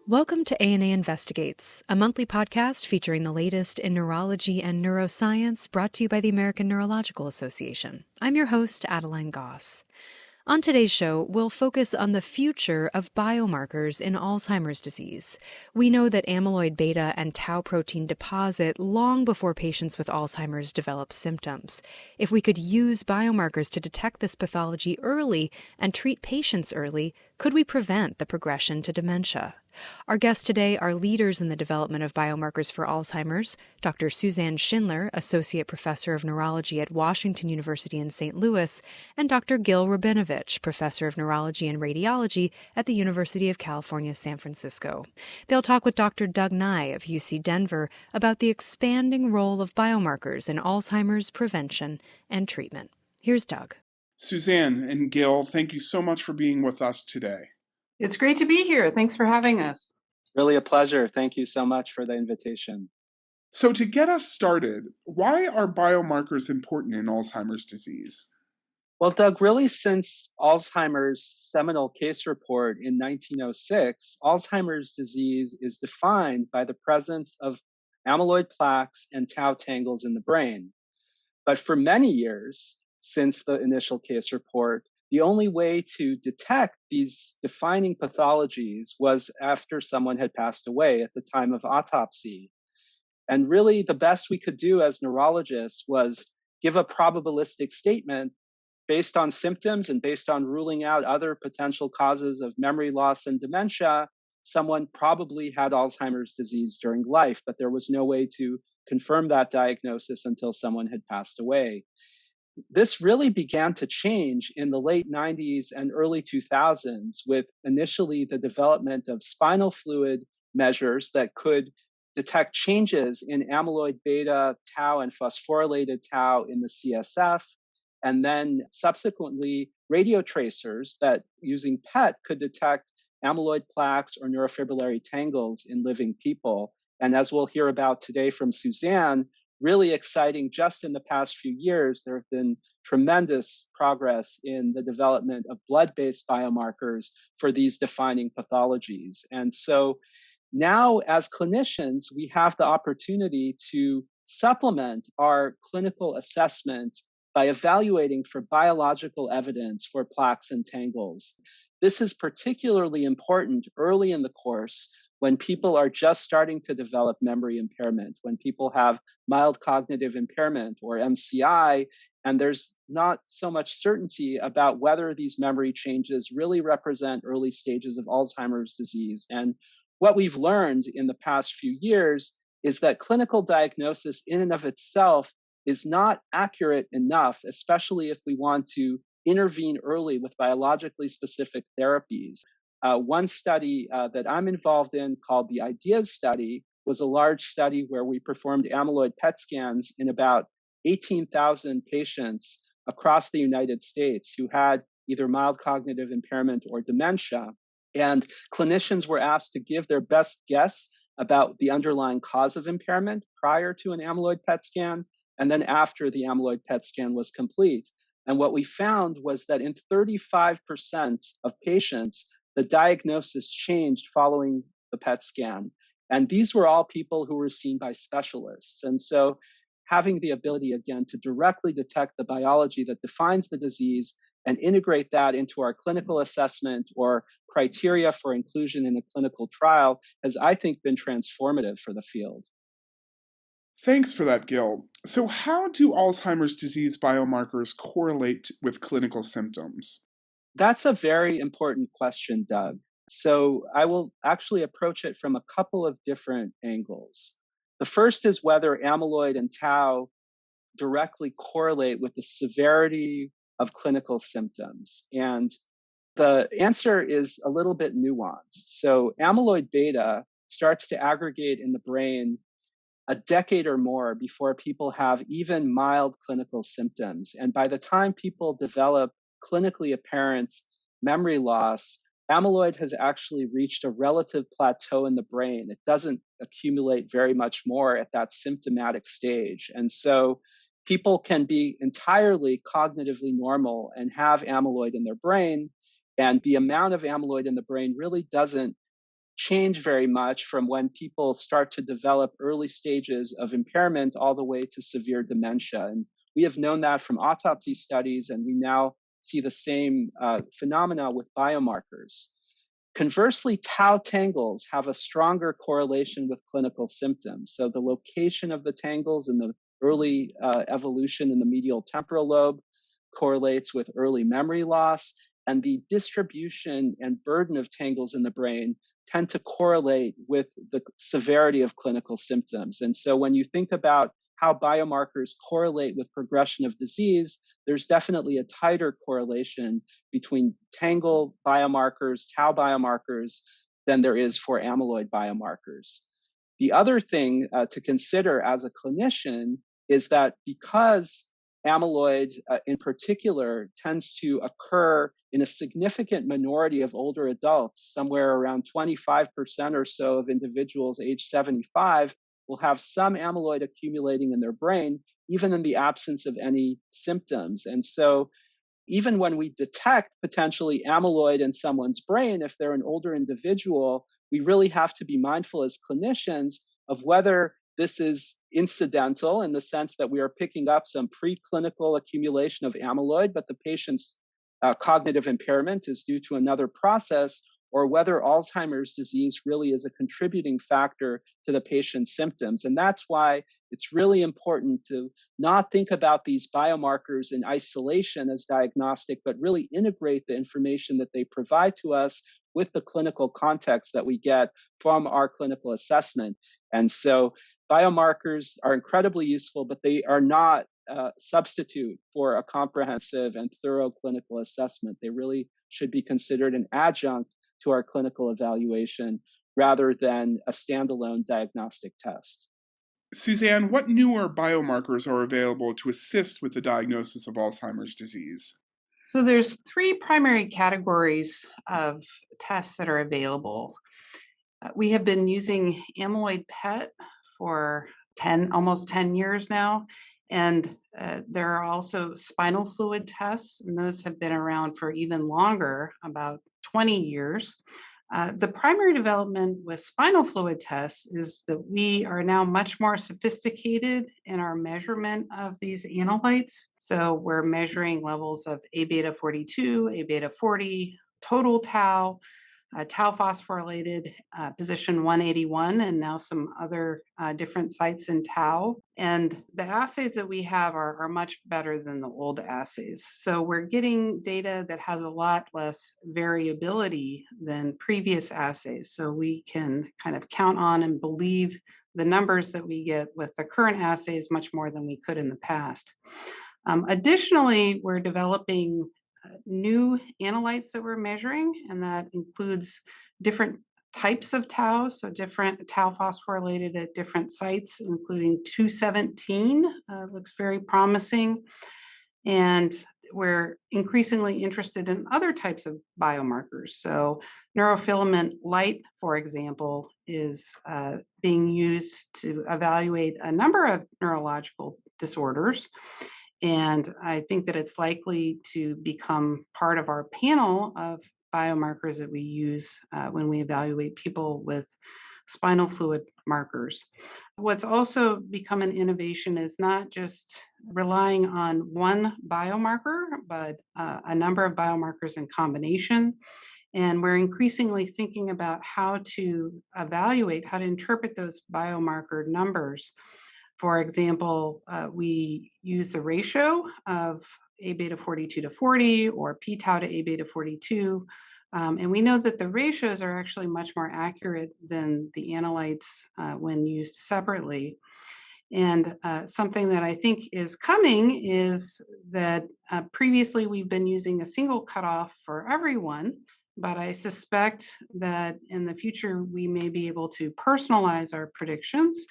Welcome to A&A Investigates, a monthly podcast featuring the latest in neurology and neuroscience brought to you by the American Neurological Association. I'm your host, Adeline Goss. On today's show, we'll focus on the future of biomarkers in Alzheimer's disease. We know that amyloid beta and tau protein deposit long before patients with Alzheimer's develop symptoms. If we could use biomarkers to detect this pathology early and treat patients early, could we prevent the progression to dementia? Our guests today are leaders in the development of biomarkers for Alzheimer's, Dr. Suzanne Schindler, Associate Professor of Neurology at Washington University in St. Louis, and Dr. Gil Rabinovici, Professor of Neurology and Radiology at the University of California, San Francisco. They'll talk with Dr. Doug Ney of UC Denver about the expanding role of biomarkers in Alzheimer's prevention and treatment. Here's Doug. Suzanne and Gil, thank you so much for being with us today. It's great to be here. Thanks for having us. Really a pleasure. Thank you so much for the invitation. So to get us started, why are biomarkers important in Alzheimer's disease? Well, Doug, really since Alzheimer's seminal case report in 1906, Alzheimer's disease is defined by the presence of amyloid plaques and tau tangles in the brain. But for many years since the initial case report, the only way to detect these defining pathologies was after someone had passed away at the time of autopsy. And really, the best we could do as neurologists was give a probabilistic statement based on symptoms and based on ruling out other potential causes of memory loss and dementia. Someone probably had Alzheimer's disease during life, but there was no way to confirm that diagnosis until someone had passed away. This really began to change in the late 90s and early 2000s with initially the development of spinal fluid measures that could detect changes in amyloid beta, tau, and phosphorylated tau in the CSF, and then subsequently radio tracers that using PET could detect amyloid plaques or neurofibrillary tangles in living people. And as we'll hear about today from Suzanne, really exciting, just in the past few years, there have been tremendous progress in the development of blood-based biomarkers for these defining pathologies. And so now, as clinicians, we have the opportunity to supplement our clinical assessment by evaluating for biological evidence for plaques and tangles. This is particularly important early in the course when people are just starting to develop memory impairment, when people have mild cognitive impairment or MCI, and there's not so much certainty about whether these memory changes really represent early stages of Alzheimer's disease. And what we've learned in the past few years is that clinical diagnosis in and of itself is not accurate enough, especially if we want to intervene early with biologically specific therapies. One study that I'm involved in called the IDEAS study was a large study where we performed amyloid PET scans in about 18,000 patients across the United States who had either mild cognitive impairment or dementia. And clinicians were asked to give their best guess about the underlying cause of impairment prior to an amyloid PET scan, and then after the amyloid PET scan was complete. And what we found was that in 35% of patients, the diagnosis changed following the PET scan. And these were all people who were seen by specialists. And so having the ability, again, to directly detect the biology that defines the disease and integrate that into our clinical assessment or criteria for inclusion in a clinical trial has, I think, been transformative for the field. Thanks for that, Gil. So how do Alzheimer's disease biomarkers correlate with clinical symptoms? That's a very important question, Doug. So I will actually approach it from a couple of different angles. The first is whether amyloid and tau directly correlate with the severity of clinical symptoms. And the answer is a little bit nuanced. So amyloid beta starts to aggregate in the brain a decade or more before people have even mild clinical symptoms. And by the time people develop clinically apparent memory loss, amyloid has actually reached a relative plateau in the brain. It doesn't accumulate very much more at that symptomatic stage. And so people can be entirely cognitively normal and have amyloid in their brain. And the amount of amyloid in the brain really doesn't change very much from when people start to develop early stages of impairment all the way to severe dementia. And we have known that from autopsy studies, and we now see the same phenomena with biomarkers. Conversely, tau tangles have a stronger correlation with clinical symptoms. So the location of the tangles in the early evolution in the medial temporal lobe correlates with early memory loss, and the distribution and burden of tangles in the brain tend to correlate with the severity of clinical symptoms. And so when you think about how biomarkers correlate with progression of disease, there's definitely a tighter correlation between tangle biomarkers, tau biomarkers, than there is for amyloid biomarkers. The other thing to consider as a clinician is that because amyloid in particular tends to occur in a significant minority of older adults, somewhere around 25% or so of individuals age 75 will have some amyloid accumulating in their brain, even in the absence of any symptoms. And so even when we detect potentially amyloid in someone's brain, if they're an older individual, we really have to be mindful as clinicians of whether this is incidental in the sense that we are picking up some preclinical accumulation of amyloid, but the patient's cognitive impairment is due to another process, or whether Alzheimer's disease really is a contributing factor to the patient's symptoms. And that's why it's really important to not think about these biomarkers in isolation as diagnostic, but really integrate the information that they provide to us with the clinical context that we get from our clinical assessment. And so biomarkers are incredibly useful, but they are not a substitute for a comprehensive and thorough clinical assessment. They really should be considered an adjunct to our clinical evaluation rather than a standalone diagnostic test. Suzanne, what newer biomarkers are available to assist with the diagnosis of Alzheimer's disease? So there's three primary categories of tests that are available. We have been using amyloid PET for almost 10 years now. And there are also spinal fluid tests, and those have been around for even longer, about 20 years. The primary development with spinal fluid tests is that we are now much more sophisticated in our measurement of these analytes. So we're measuring levels of A beta 42, A beta 40, total tau, tau phosphorylated position 181, and now some other different sites in tau. And the assays that we have are much better than the old assays. So we're getting data that has a lot less variability than previous assays. So we can kind of count on and believe the numbers that we get with the current assays much more than we could in the past. Additionally, we're developing new analytes that we're measuring, and that includes different types of tau, so different tau phosphorylated at different sites, including 217, looks very promising. And we're increasingly interested in other types of biomarkers. So neurofilament light, for example, is being used to evaluate a number of neurological disorders. And I think that it's likely to become part of our panel of biomarkers that we use when we evaluate people with spinal fluid markers. What's also become an innovation is not just relying on one biomarker, but a number of biomarkers in combination. And we're increasingly thinking about how to evaluate, how to interpret those biomarker numbers. For example, we use the ratio of A beta 42 to 40 or p tau to A beta 42. And we know that the ratios are actually much more accurate than the analytes when used separately. And something that I think is coming is that previously we've been using a single cutoff for everyone, but I suspect that in the future we may be able to personalize our predictions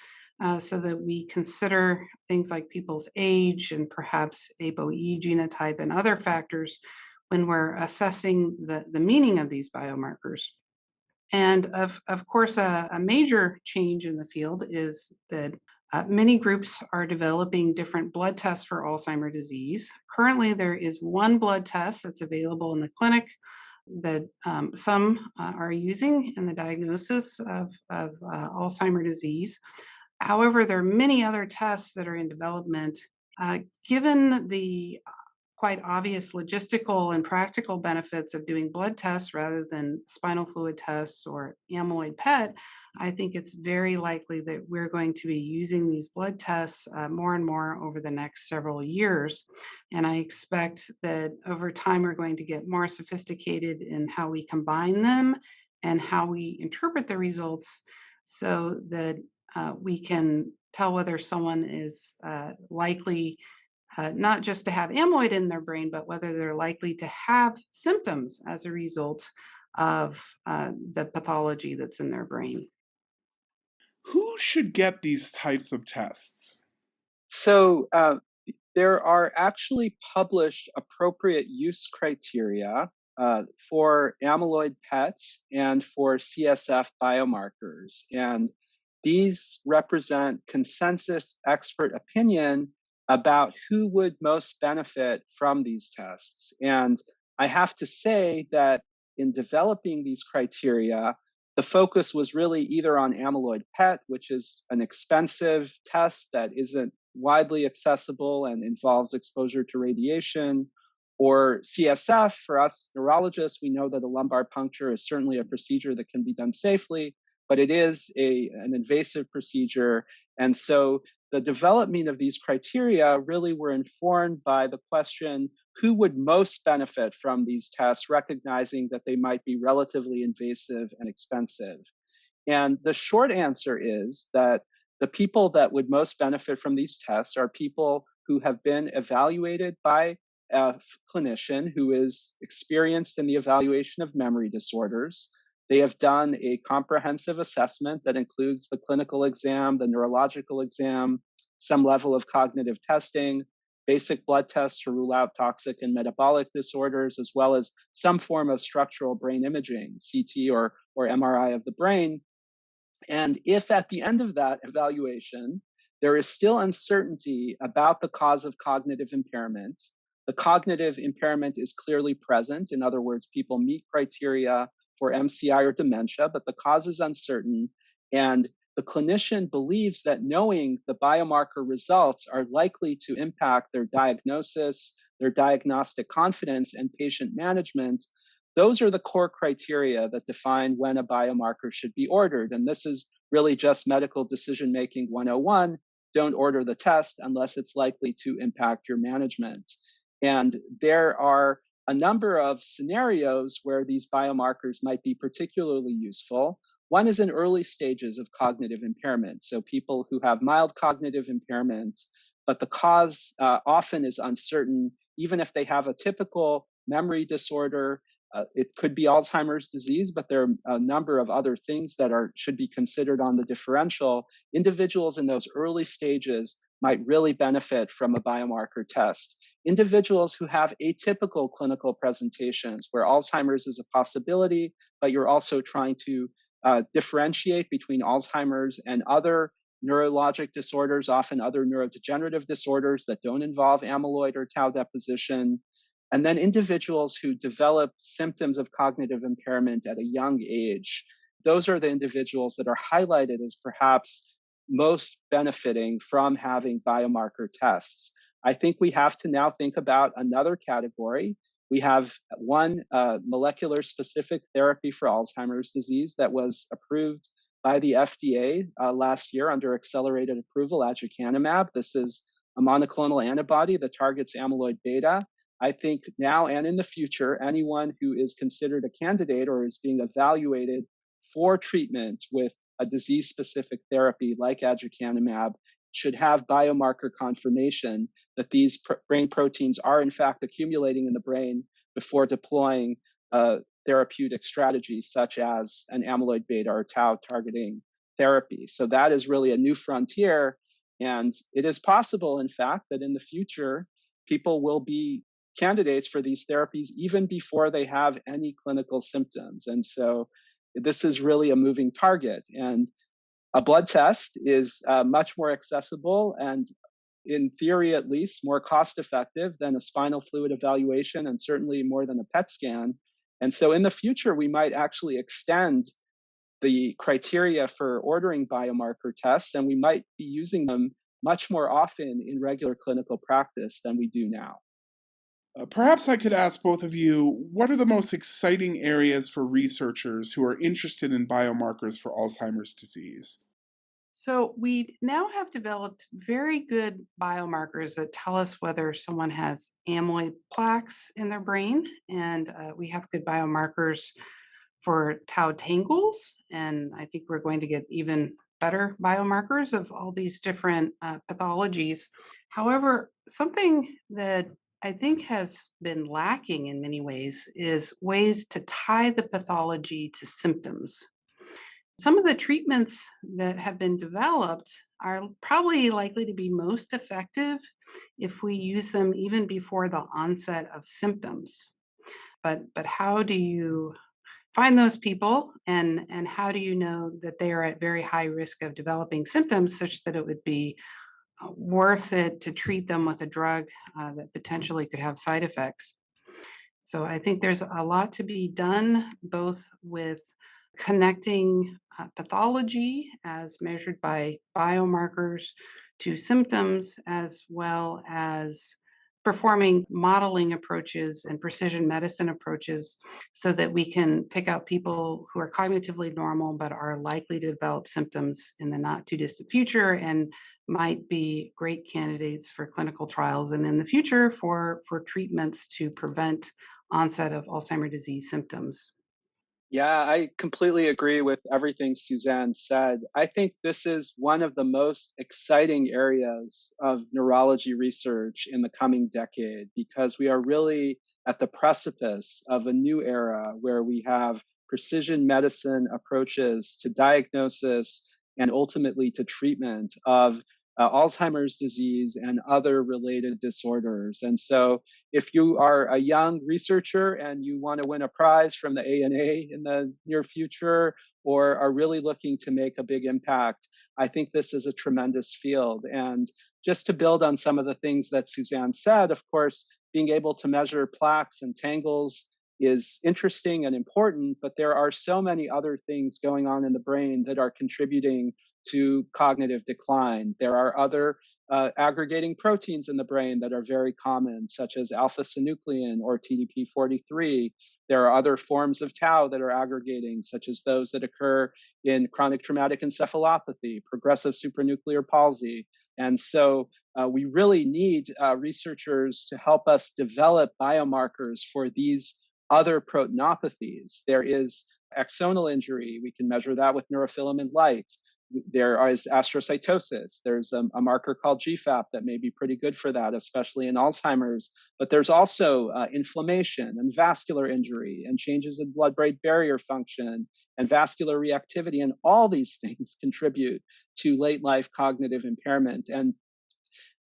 so that we consider things like people's age and perhaps ApoE genotype and other factors when we're assessing the meaning of these biomarkers. And of course, a major change in the field is that many groups are developing different blood tests for Alzheimer's disease. Currently, there is one blood test that's available in the clinic that some are using in the diagnosis of Alzheimer's disease. However, there are many other tests that are in development. Given the quite obvious logistical and practical benefits of doing blood tests rather than spinal fluid tests or amyloid PET, I think it's very likely that we're going to be using these blood tests more and more over the next several years. And I expect that over time, we're going to get more sophisticated in how we combine them and how we interpret the results so that we can tell whether someone is likely not just to have amyloid in their brain, but whether they're likely to have symptoms as a result of the pathology that's in their brain. Who should get these types of tests? So there are actually published appropriate use criteria for amyloid PETs and for CSF biomarkers. And these represent consensus expert opinion about who would most benefit from these tests. And I have to say that in developing these criteria, the focus was really either on amyloid PET, which is an expensive test that isn't widely accessible and involves exposure to radiation, or CSF. For us neurologists, we know that a lumbar puncture is certainly a procedure that can be done safely, but it is an invasive procedure. And so the development of these criteria really were informed by the question, who would most benefit from these tests, recognizing that they might be relatively invasive and expensive? And the short answer is that the people that would most benefit from these tests are people who have been evaluated by a clinician who is experienced in the evaluation of memory disorders. They have done a comprehensive assessment that includes the clinical exam, the neurological exam, some level of cognitive testing, basic blood tests to rule out toxic and metabolic disorders, as well as some form of structural brain imaging, CT or MRI of the brain. And if at the end of that evaluation, there is still uncertainty about the cause of cognitive impairment, the cognitive impairment is clearly present. In other words, people meet criteria for MCI or dementia, but the cause is uncertain. And the clinician believes that knowing the biomarker results are likely to impact their diagnosis, their diagnostic confidence, and patient management. Those are the core criteria that define when a biomarker should be ordered. And this is really just medical decision-making 101. Don't order the test unless it's likely to impact your management. And there are a number of scenarios where these biomarkers might be particularly useful. One is in early stages of cognitive impairment. So people who have mild cognitive impairments, but the cause often is uncertain, even if they have a typical memory disorder. It could be Alzheimer's disease, but there are a number of other things that should be considered on the differential. Individuals in those early stages might really benefit from a biomarker test. Individuals who have atypical clinical presentations where Alzheimer's is a possibility, but you're also trying to differentiate between Alzheimer's and other neurologic disorders, often other neurodegenerative disorders that don't involve amyloid or tau deposition. And then individuals who develop symptoms of cognitive impairment at a young age. Those are the individuals that are highlighted as perhaps most benefiting from having biomarker tests. I think we have to now think about another category. We have one molecular specific therapy for Alzheimer's disease that was approved by the FDA last year under accelerated approval, aducanumab. This is a monoclonal antibody that targets amyloid beta. I think now and in the future, anyone who is considered a candidate or is being evaluated for treatment with a disease-specific therapy like aducanumab should have biomarker confirmation that these brain proteins are in fact accumulating in the brain before deploying therapeutic strategies such as an amyloid beta or tau targeting therapy. So that is really a new frontier. And it is possible, in fact, that in the future, people will be candidates for these therapies even before they have any clinical symptoms. And so this is really a moving target. And a blood test is much more accessible and, in theory at least, more cost effective than a spinal fluid evaluation and certainly more than a PET scan. And so in the future, we might actually extend the criteria for ordering biomarker tests, and we might be using them much more often in regular clinical practice than we do now. Perhaps I could ask both of you, what are the most exciting areas for researchers who are interested in biomarkers for Alzheimer's disease? So we now have developed very good biomarkers that tell us whether someone has amyloid plaques in their brain, and we have good biomarkers for tau tangles, and I think we're going to get even better biomarkers of all these different pathologies. However, something that I think has been lacking in many ways is ways to tie the pathology to symptoms. Some of the treatments that have been developed are probably likely to be most effective if we use them even before the onset of symptoms. But how do you find those people, and how do you know that they are at very high risk of developing symptoms such that it would be worth it to treat them with a drug that potentially could have side effects? So I think there's a lot to be done, both with connecting pathology as measured by biomarkers to symptoms, as well as performing modeling approaches and precision medicine approaches so that we can pick out people who are cognitively normal but are likely to develop symptoms in the not too distant future and might be great candidates for clinical trials and in the future for treatments to prevent onset of Alzheimer's disease symptoms. Yeah, I completely agree with everything Suzanne said. I think this is one of the most exciting areas of neurology research in the coming decade because we are really at the precipice of a new era where we have precision medicine approaches to diagnosis and ultimately to treatment of Alzheimer's disease and other related disorders. And so if you are a young researcher and you want to win a prize from the ANA in the near future or are really looking to make a big impact, I think this is a tremendous field. And just to build on some of the things that Suzanne said, of course, being able to measure plaques and tangles is interesting and important, but there are so many other things going on in the brain that are contributing to cognitive decline. There are other aggregating proteins in the brain that are very common, such as alpha synuclein or TDP43. There are other forms of tau that are aggregating, such as those that occur in chronic traumatic encephalopathy, progressive supranuclear palsy. And so we really need researchers to help us develop biomarkers for these other proteinopathies. There is axonal injury. We can measure that with neurofilament light. There is astrocytosis. There's a marker called GFAP that may be pretty good for that, especially in Alzheimer's. But there's also inflammation and vascular injury and changes in blood-brain barrier function and vascular reactivity. And all these things contribute to late life cognitive impairment. And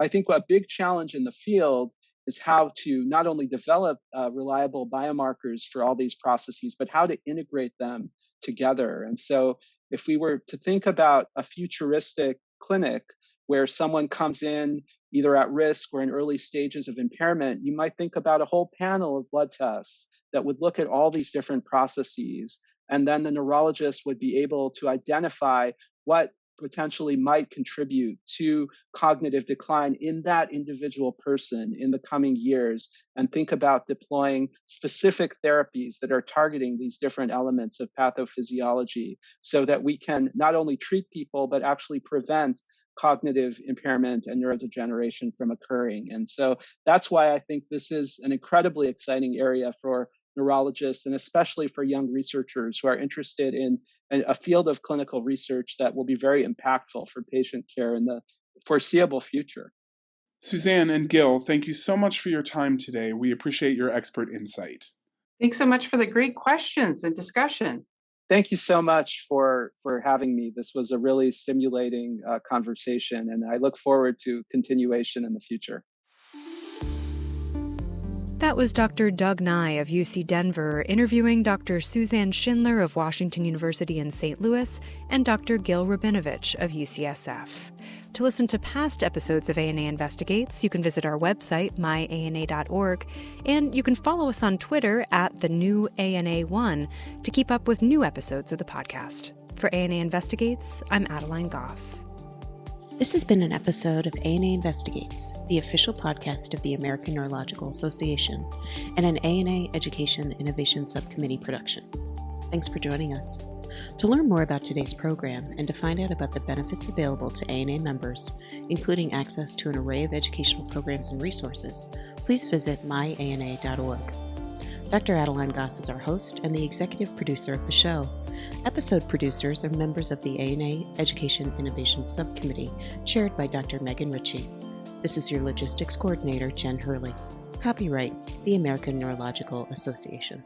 I think a big challenge in the field is how to not only develop reliable biomarkers for all these processes, but how to integrate them together. And so if we were to think about a futuristic clinic where someone comes in either at risk or in early stages of impairment, you might think about a whole panel of blood tests that would look at all these different processes. And then the neurologist would be able to identify what potentially might contribute to cognitive decline in that individual person in the coming years and think about deploying specific therapies that are targeting these different elements of pathophysiology so that we can not only treat people, but actually prevent cognitive impairment and neurodegeneration from occurring. And so that's why I think this is an incredibly exciting area for neurologists and especially for young researchers who are interested in a field of clinical research that will be very impactful for patient care in the foreseeable future. Suzanne and Gil, thank you so much for your time today. We appreciate your expert insight. Thanks so much for the great questions and discussion. Thank you so much for having me. This was a really stimulating conversation, and I look forward to continuation in the future. That was Dr. Doug Ney of UC Denver interviewing Dr. Suzanne Schindler of Washington University in St. Louis and Dr. Gil Rabinovici of UCSF. To listen to past episodes of ANA Investigates, you can visit our website, myana.org, and you can follow us on Twitter at the new ANA1 to keep up with new episodes of the podcast. For ANA Investigates, I'm Adeline Goss. This has been an episode of ANA Investigates, the official podcast of the American Neurological Association, and an ANA Education Innovation Subcommittee production. Thanks for joining us. To learn more about today's program and to find out about the benefits available to ANA members, including access to an array of educational programs and resources, please visit myana.org. Dr. Adeline Goss is our host and the executive producer of the show. Episode producers are members of the ANA Education Innovation Subcommittee, chaired by Dr. Megan Ritchie. This is your logistics coordinator, Jen Hurley. Copyright, the American Neurological Association.